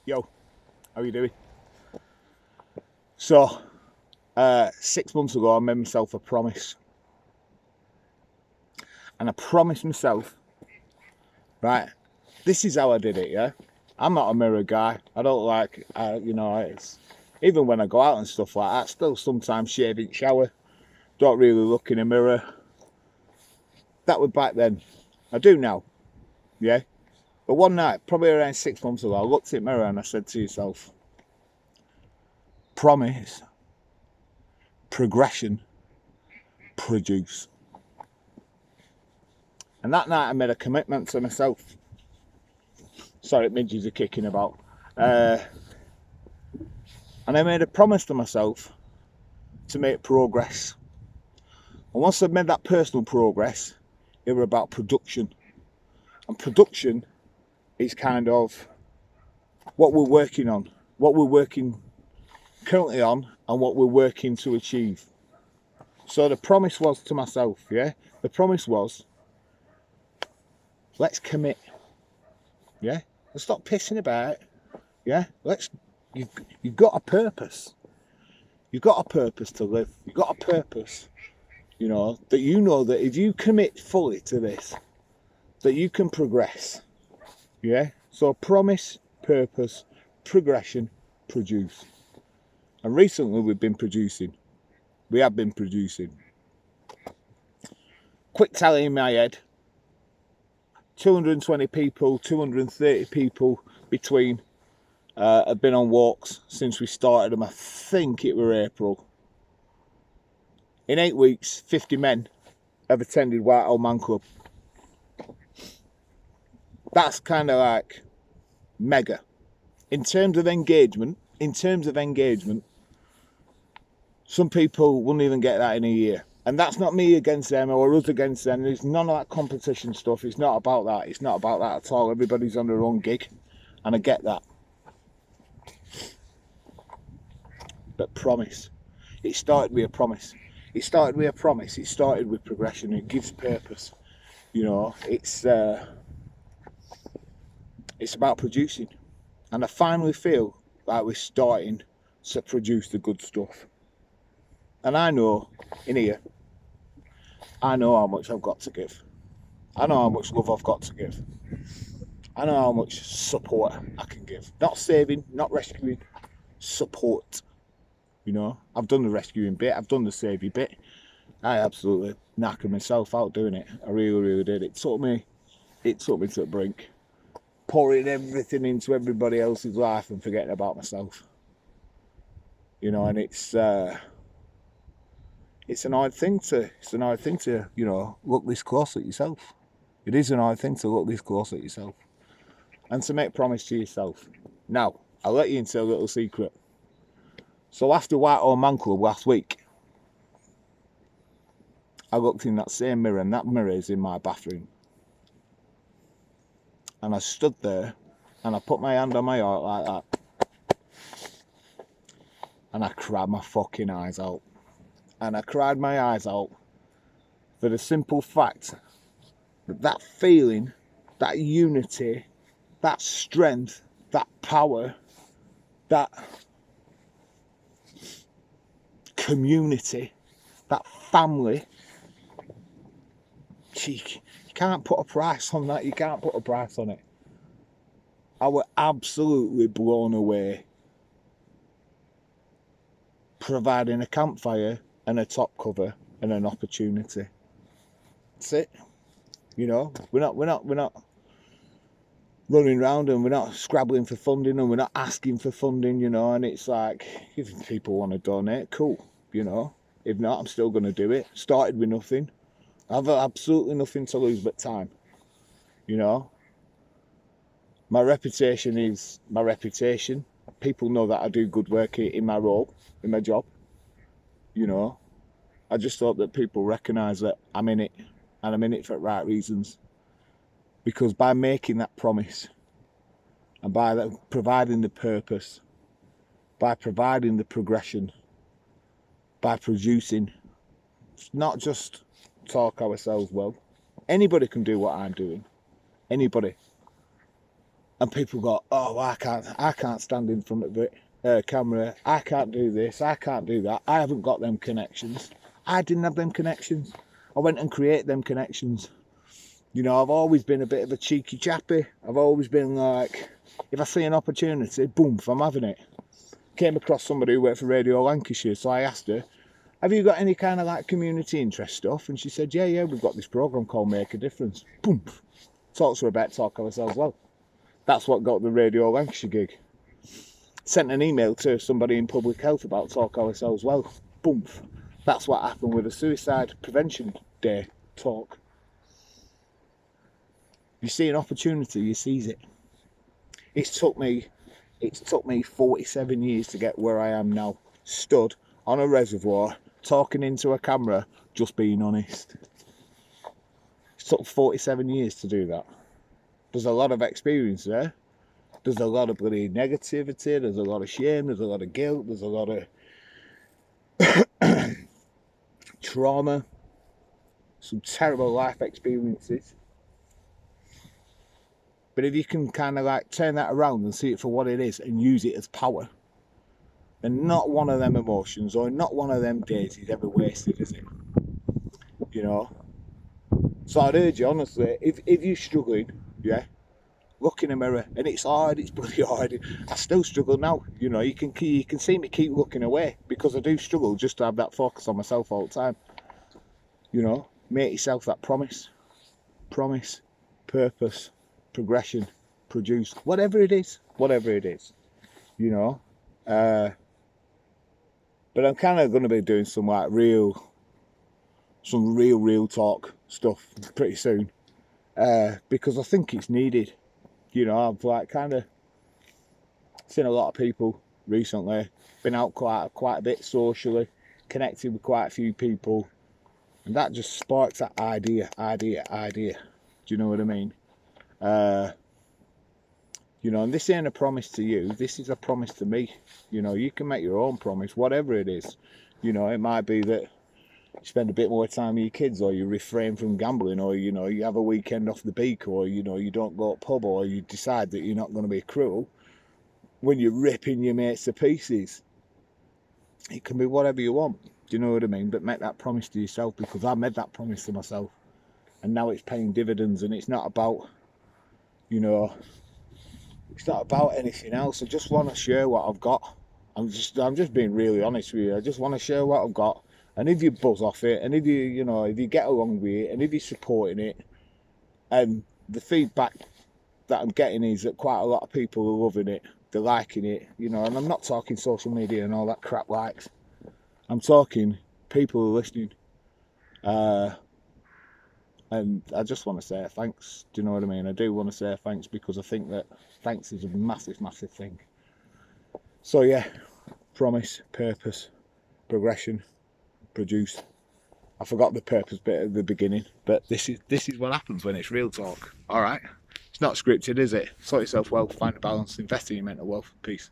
Yo, how you doing? So, 6 months ago I made myself a promise. And I promised myself, right, this is how I did it, yeah? I'm not a mirror guy. I don't like, it's, even when I go out and stuff like that, still sometimes shave in shower. Don't really look in a mirror. That was back then. I do now, yeah? But one night, probably around 6 months ago, I looked in the mirror and I said to yourself, promise, progression, produce. And that night I made a commitment to myself. Sorry, midges are kicking about. And I made a promise to myself to make progress. And once I've made that personal progress, it was about production. And production is kind of what we're working on, what we're working currently on, and what we're working to achieve. So the promise was to myself, yeah? The promise was, let's commit, yeah? Let's stop pissing about, yeah? You've got a purpose. You've got a purpose to live. You've got a purpose, that if you commit fully to this, that you can progress, yeah? So promise, purpose, progression, produce. And recently we have been producing. Quick tally in my head, 220 people, 230 people between have been on walks since we started them. I think it were April. In 8 weeks, 50 men have attended Whitehall Man Club. That's kind of like mega. In terms of engagement, some people wouldn't even get that in a year. And that's not me against them or us against them. There's none of that competition stuff. It's not about that. It's not about that at all. Everybody's on their own gig. And I get that. But promise. It started with a promise. It started with progression. It gives purpose. It's about producing. And I finally feel like we're starting to produce the good stuff. And I know, in here, I know how much I've got to give. I know how much love I've got to give. I know how much support I can give. Not saving, not rescuing, support. I've done the rescuing bit, I've done the saving bit. I absolutely knackered myself out doing it. I really, really did. It took me to the brink. Pouring everything into everybody else's life and forgetting about myself. And it's an odd thing to look this close at yourself. It is an odd thing to look this close at yourself and to make a promise to yourself. Now, I'll let you into a little secret. So after Whitehall Man Club last week, I looked in that same mirror, and that mirror is in my bathroom. And I stood there and I put my hand on my heart like that. And I cried my fucking eyes out. And I cried my eyes out for the simple fact that feeling, that unity, that strength, that power, that community, that family, you can't put a price on that. You can't put a price on it. I was absolutely blown away. Providing a campfire and a top cover and an opportunity. That's it. We're not running around and we're not scrabbling for funding and we're not asking for funding, and it's like, if people want to donate, cool, If not, I'm still going to do it. Started with nothing. I've absolutely nothing to lose but time, My reputation is my reputation. People know that I do good work in my role, in my job, I just hope that people recognise that I'm in it, and I'm in it for the right reasons. Because by making that promise, and by providing the purpose, by providing the progression, by producing, it's not just talk ourselves well. Anybody can do what I'm doing. Anybody. And people go, oh, I can't stand in front of the camera. I can't do this. I can't do that. I haven't got them connections. I didn't have them connections. I went and created them connections. You know, I've always been a bit of a cheeky chappy. I've always been like, if I see an opportunity, boom, I'm having it. Came across somebody who worked for Radio Lancashire, so I asked her, have you got any kind of like community interest stuff? And she said, yeah, we've got this programme called Make a Difference. Boom. Talks to her about Talk Ourselves Well. That's what got the Radio Lancashire gig. Sent an email to somebody in public health about Talk Ourselves Well. Boom. That's what happened with the Suicide Prevention Day talk. You see an opportunity, you seize it. It's took me 47 years to get where I am now. Stood on a reservoir, talking into a camera, just being honest. It took 47 years to do that. There's a lot of experience there. There's a lot of bloody negativity, there's a lot of shame, there's a lot of guilt, there's a lot of trauma, some terrible life experiences. But if you can kind of like turn that around and see it for what it is and use it as power, then not one of them emotions or not one of them days is ever wasted, is it? You know? So I'd urge you, honestly, if you're struggling, yeah, look in the mirror. And it's hard, it's bloody hard. I still struggle now, you know. You can see me keep looking away because I do struggle just to have that focus on myself all the time. You know, make yourself that promise, purpose, progression, produce, whatever it is, you know. But I'm kind of going to be doing some like real talk stuff pretty soon, because I think it's needed. You know, I've like kind of seen a lot of people recently, been out quite a bit socially, connected with quite a few people, and that just sparks that idea. Do you know what I mean? You know, and this ain't a promise to you, this is a promise to me. You know, you can make your own promise, whatever it is. You know, it might be that you spend a bit more time with your kids, or you refrain from gambling, or, you know, you have a weekend off the beak, or, you know, you don't go to pub, or you decide that you're not going to be cruel when you're ripping your mates to pieces. It can be whatever you want, do you know what I mean? But make that promise to yourself, because I made that promise to myself, and now it's paying dividends. And it's not about, you know, it's not about anything else. I just want to share what I've got. I'm just being really honest with you. I just want to share what I've got. And if you buzz off it, and if you get along with it, and if you're supporting it, and the feedback that I'm getting is that quite a lot of people are loving it, they're liking it, you know. And I'm not talking social media and all that crap likes. I'm talking people are listening. And I just want to say thanks, do you know what I mean? I do want to say thanks, because I think that thanks is a massive thing. So yeah, promise, purpose, progression, produce. I forgot the purpose bit at the beginning, but this is what happens when it's real talk. All right, it's not scripted, is it? Sort yourself well, find a balance, invest in your mental wealth. Peace.